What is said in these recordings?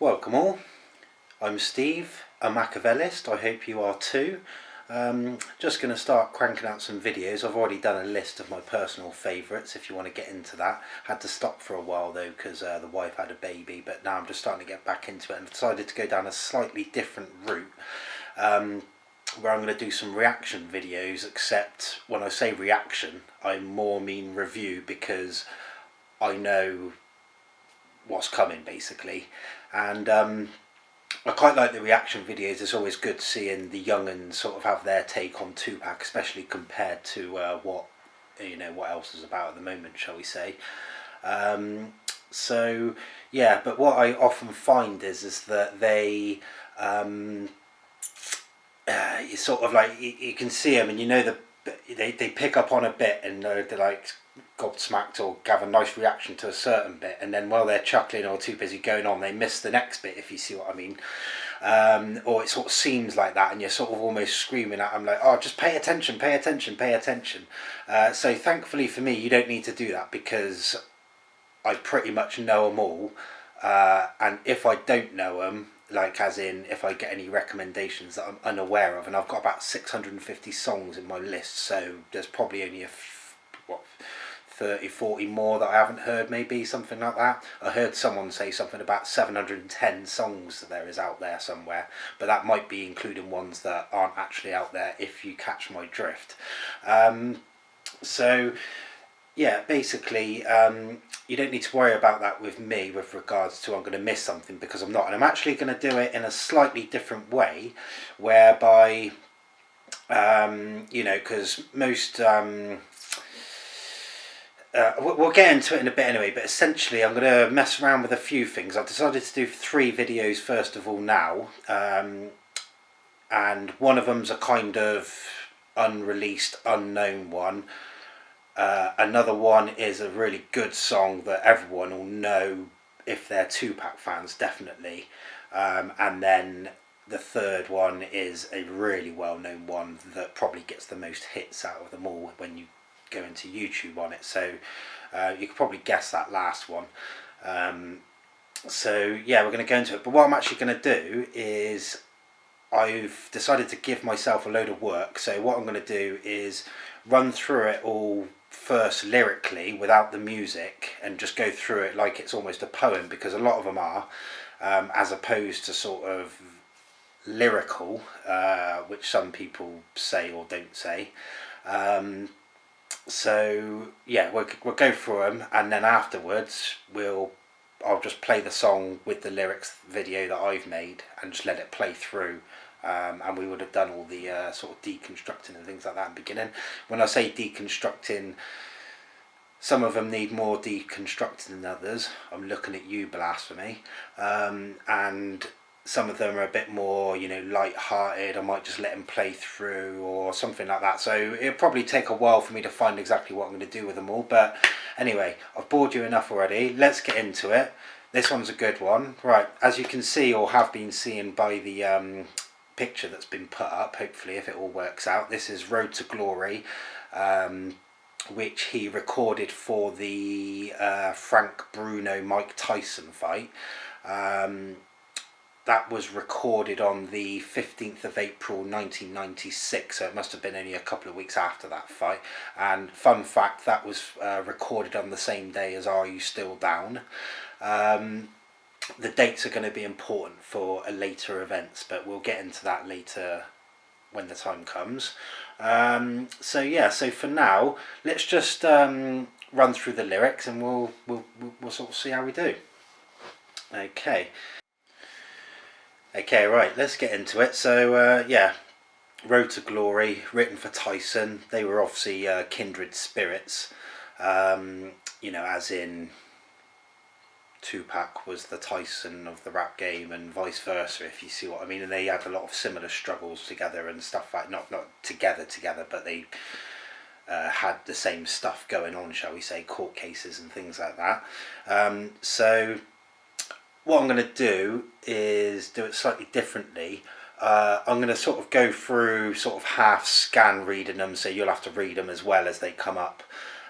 Welcome all, I'm Steve, a Makavelist. I hope you are too. Just going to start cranking out some videos. I've already done a list of my personal favourites if you want to get into that. Had to stop for a while though because the wife had a baby, but now I'm just starting to get back into it and decided to go down a slightly different route where I'm going to do some reaction videos, except when I say reaction I more mean review because I know what's coming basically. And I quite like the reaction videos. It's always good seeing the young'uns sort of have their take on Tupac, especially compared to what else is about at the moment, shall we say. So yeah, but what I often find is that they you sort of like you can see them and you know they pick up on a bit and they're like gobsmacked or have a nice reaction to a certain bit, and then while they're chuckling or too busy going on, they miss the next bit, if you see what I mean. Or it sort of seems like that and you're sort of almost screaming at them like, oh, just pay attention, pay attention, pay attention. So thankfully for me you don't need to do that because I pretty much know them all, and if I don't know them, like as in if I get any recommendations that I'm unaware of, and I've got about 650 songs in my list, so there's probably only 30-40 more that I haven't heard, maybe something like that. I heard someone say something about 710 songs that there is out there somewhere, but that might be including ones that aren't actually out there, if you catch my drift. So yeah, basically you don't need to worry about that with me with regards to I'm going to miss something, because I'm not, and I'm actually going to do it in a slightly different way, whereby because most we'll get into it in a bit anyway, but essentially I'm going to mess around with a few things. I've decided to do 3 videos first of all now, and one of them's a kind of unreleased, unknown one. Another one is a really good song that everyone will know if they're Tupac fans, definitely. And then the third one is a really well-known one that probably gets the most hits out of them all when you go into YouTube on it. So you could probably guess that last one. So yeah, we're going to go into it. But what I'm actually going to do is I've decided to give myself a load of work. So what I'm going to do is run through it all first lyrically without the music and just go through it like it's almost a poem, because a lot of them are, as opposed to sort of lyrical, which some people say or don't say. So yeah, we'll go through them, and then afterwards I'll just play the song with the lyrics video that I've made and just let it play through. And we would have done all the sort of deconstructing and things like that in the beginning. When I say deconstructing, some of them need more deconstructing than others. I'm looking at you, blasphemy. And some of them are a bit more, light-hearted. I might just let them play through or something like that. So it'll probably take a while for me to find exactly what I'm going to do with them all. But anyway, I've bored you enough already. Let's get into it. This one's a good one. Right, as you can see or have been seeing by the picture that's been put up, hopefully, if it all works out, this is Road to Glory, which he recorded for the Frank Bruno Mike Tyson fight. That was recorded on the 15th of April 1996, so it must have been only a couple of weeks after that fight. And fun fact, that was recorded on the same day as Are You Still Down? The dates are going to be important for later events, but we'll get into that later when the time comes. So yeah, so for now, let's just run through the lyrics and we'll sort of see how we do. Okay, right, let's get into it. So yeah, Road to Glory, written for Tyson. They were obviously kindred spirits, as in Tupac was the Tyson of the rap game and vice versa, if you see what I mean. And they had a lot of similar struggles together and stuff like, not together, but they had the same stuff going on, shall we say, court cases and things like that. So what I'm going to do is do it slightly differently. I'm going to sort of go through sort of half scan reading them, so you'll have to read them as well as they come up,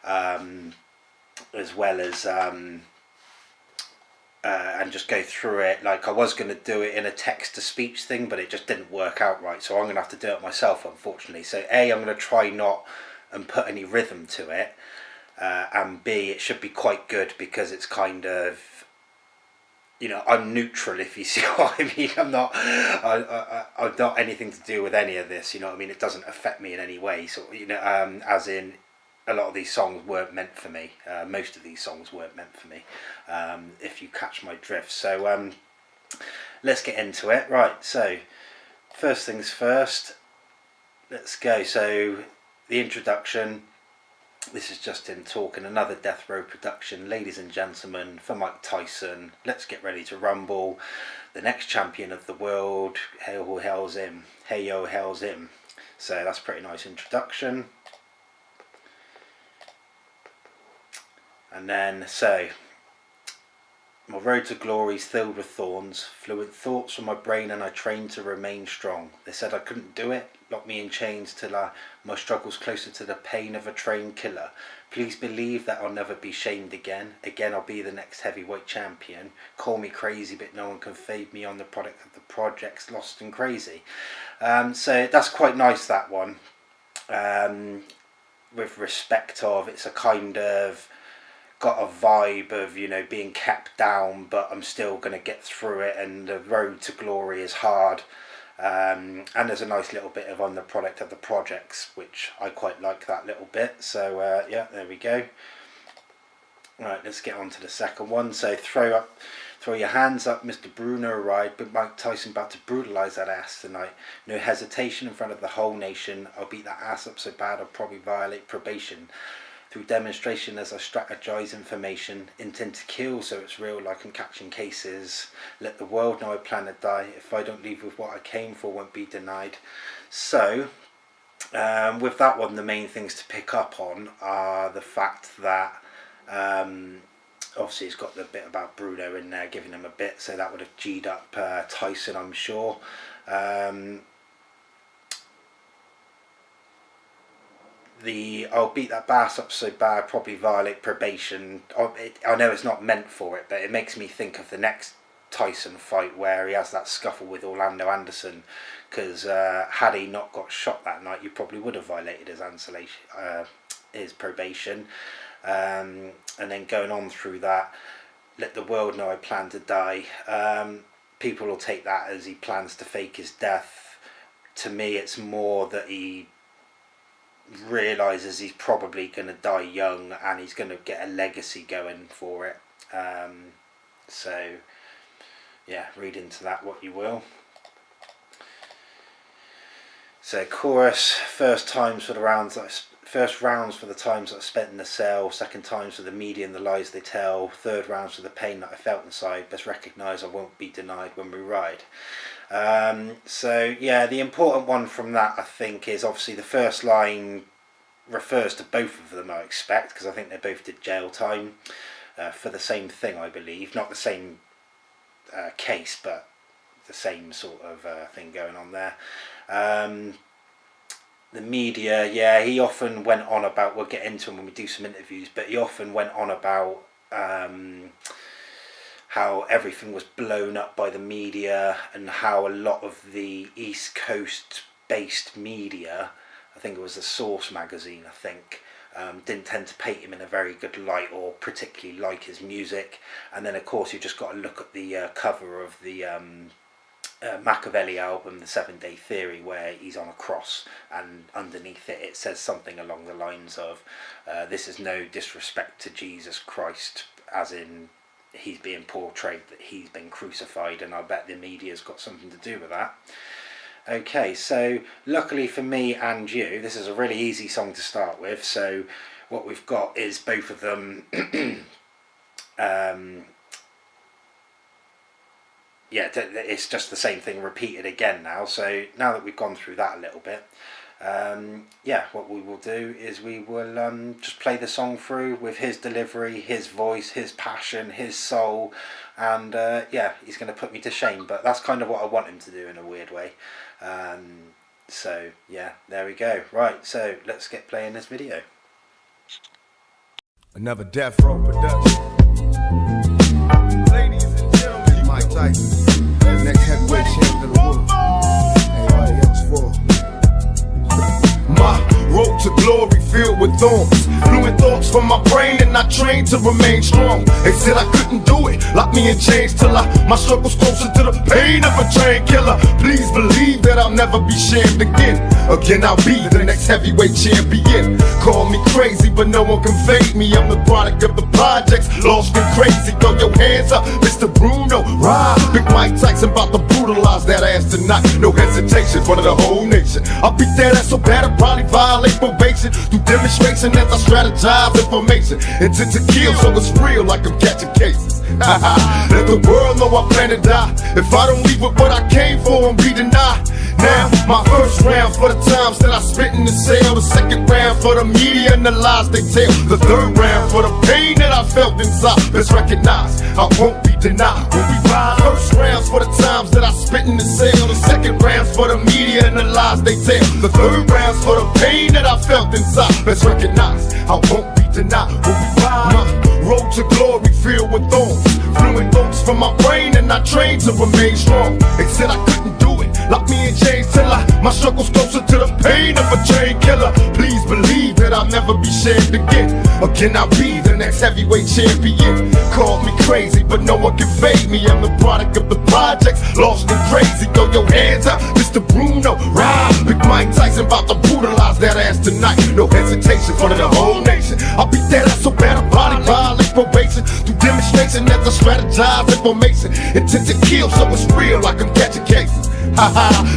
as well as and just go through it. Like, I was going to do it in a text-to-speech thing, but it just didn't work out right, so I'm going to have to do it myself, unfortunately. So A, I'm going to try not and put any rhythm to it, and B, it should be quite good because it's kind of, you know, I'm neutral, if you see what I mean. I'm not anything to do with any of this, you know what I mean. It doesn't affect me in any way. So, you know, as in, a lot of these songs weren't meant for me. Most of these songs weren't meant for me, if you catch my drift. So let's get into it. Right, so first things first, let's go. So the introduction. This is Justin talking, another Death Row production. Ladies and gentlemen, for Mike Tyson, let's get ready to rumble. The next champion of the world, hey ho, hell's him. Hey yo, hell's him. So that's a pretty nice introduction. And then, so, my road to glory is filled with thorns, fluent thoughts from my brain, and I trained to remain strong. They said I couldn't do it, locked me in chains till my struggles closer to the pain of a trained killer. Please believe that I'll never be shamed again. Again, I'll be the next heavyweight champion. Call me crazy, but no one can fade me on the product of the projects, lost and crazy. So that's quite nice, that one. With respect of, it's a kind of got a vibe of, you know, being kept down, but I'm still going to get through it, and the road to glory is hard. And there's a nice little bit of on the product of the projects, which I quite like that little bit. So yeah, there we go. Right, let's get on to the second one. So throw your hands up, Mr. Bruno arrived, but Mike Tyson about to brutalise that ass tonight. No hesitation in front of the whole nation. I'll beat that ass up so bad I'll probably violate probation. Through demonstration as I strategize information, intent to kill so it's real like I'm catching cases. Let the world know I plan to die. If I don't leave with what I came for, won't be denied. So, with that one, the main things to pick up on are the fact that obviously it's got the bit about Bruno in there, giving him a bit, so that would have G'd up Tyson, I'm sure. I'll beat that bass up so bad, probably violate probation. I know it's not meant for it, but it makes me think of the next Tyson fight where he has that scuffle with Orlando Anderson, because had he not got shot that night, you probably would have violated his probation. And then going on through that, let the world know I plan to die. People will take that as he plans to fake his death. To me, it's more that he realises he's probably going to die young and he's going to get a legacy going for it. So yeah, read into that what you will. So chorus, first rounds for the times that I spent in the cell, second times for the media and the lies they tell, third rounds for the pain that I felt inside, best recognise I won't be denied when we ride. So yeah, the important one from that, I think, is obviously the first line refers to both of them, I expect, because I think they both did jail time for the same thing, I believe. Not the same case, but the same sort of thing going on there. The media, yeah, he often went on about, we'll get into him when we do some interviews, but he often went on about how everything was blown up by the media, and how a lot of the East Coast based media, I think it was the Source magazine, I think, didn't tend to paint him in a very good light or particularly like his music. And then of course you've just got to look at the cover of the Makavelist album, The 7 Day Theory, where he's on a cross, and underneath it says something along the lines of this is no disrespect to Jesus Christ, as in he's being portrayed that he's been crucified, and I bet the media's got something to do with that. Okay, so luckily for me and you, this is a really easy song to start with. So what we've got is both of them yeah, it's just the same thing repeated again now. So now that we've gone through that a little bit, yeah, what we will do is we will just play the song through with his delivery, his voice, his passion, his soul, and yeah, he's going to put me to shame, but that's kind of what I want him to do in a weird way. So yeah, there we go. Right, so let's get playing this video. Another Death Row production. Ladies to remain strong. They said I couldn't do it, locked me in chains till my struggle's closer to the pain of a train killer. Please believe that I'll never be shamed again. Again, I'll be the next heavyweight champion. Call me crazy, but no one can fade me. I'm the product of the projects, lost and crazy. Throw your hands up, Mr. Bruno. Ride, Big Mike Tyson about to brutalize that ass tonight. No hesitation, front of the whole nation. I'll beat that ass so bad I'll probably violate probation. Through demonstration as I strategize information. Intent to kill, so it's real like I'm catching cases. Let the world know I plan to die. If I don't leave with what I came for, I'm be denied. Now, my first round for the times that I spit in the cell. The second round for the media and the lies they tell. The third round for the pain that I felt inside. Let's recognize, I won't be denied when we ride. First rounds for the times that I spit in the cell. The second rounds for the media and the lies they tell. The third rounds for the pain that I felt inside. Let's recognize, I won't be denied when we ride. My road to glory filled with thorns. Fluid thoughts from my brain and I trained to remain strong. They said I couldn't do it, locked me in chains till my struggle's closer to the pain of a train killer. Please believe that I'll never be shamed again. Again, I'll be the next heavyweight champion. Call me crazy, but no one can fade me. I'm the product of the projects, lost and crazy. Throw your hands up, Mr. Bruno. Ride, Big Mike Tyson about to brutalize that ass tonight. No hesitation, front of the whole nation. I'll beat that ass so bad I'll body violate probation. Through demonstration as I strategize information. Intent to kill, so it's real like I'm catching cases.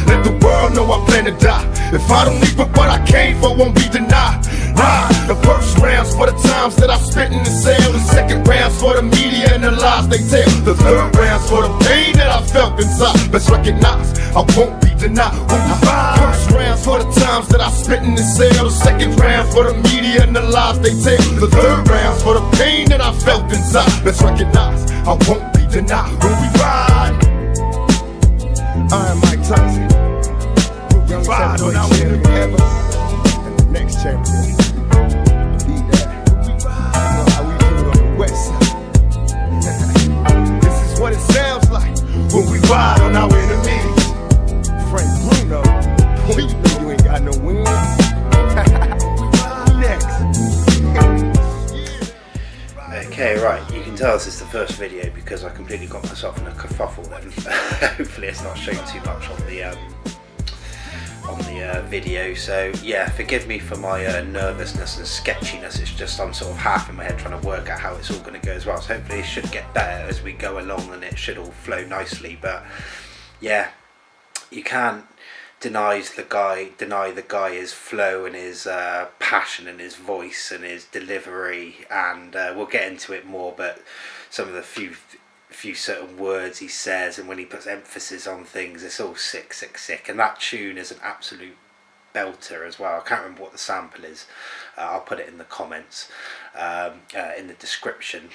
Let the world know I plan to die. If I don't leave with what I came for, won't be denied. Ride, the first rounds for the times that I spit in the cell. The second rounds for the media and the lies they tell. The third rounds for the pain that I felt inside. Let's recognize, I won't be denied when we ride. First rounds for the times that I spit in the cell. The second round for the media and the lies they tell. The third rounds for the pain that I felt inside. Let's recognize, I won't be denied when we ride. I am Mike Tyson, young heavyweight champion ever, and the next champion. Be that. You know how we do it on the west side. This is what it sounds like when we ride on our enemies. Frank Bruno, you know you ain't got no wins. Next. Okay, right, you can tell this is the first video because I completely got myself in a kerfuffle then. Hopefully it's not showing too much on the video, so yeah, forgive me for my nervousness and sketchiness. It's just I'm sort of half in my head trying to work out how it's all going to go as well, so hopefully it should get better as we go along and it should all flow nicely. But yeah, you can't deny the guy's flow and his passion and his voice and his delivery, and we'll get into it more, but some of the few certain words he says and when he puts emphasis on things, it's all sick, and that tune is an absolute belter as well. I can't remember what the sample is. I'll put it in the comments, in the description.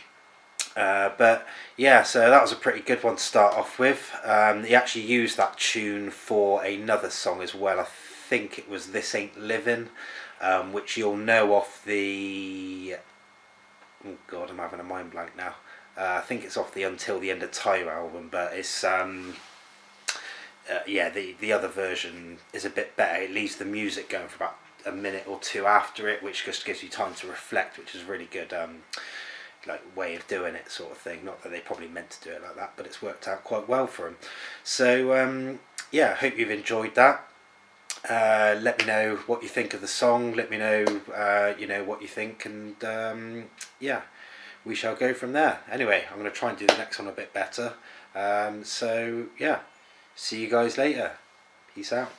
But yeah, so that was a pretty good one to start off with. He actually used that tune for another song as well. I think it was This Ain't Living, which you'll know off the... oh god, I'm having a mind blank now. I think it's off the Until the End of Time album, but it's yeah, the other version is a bit better. It leaves the music going for about a minute or two after it, which just gives you time to reflect, which is really good. Like way of doing it, sort of thing. Not that they probably meant to do it like that, but it's worked out quite well for them. So yeah, I hope you've enjoyed that. Let me know what you think of the song. Let me know you know, what you think, and yeah, we shall go from there. Anyway, I'm going to try and do the next one a bit better. So yeah, see you guys later. Peace out.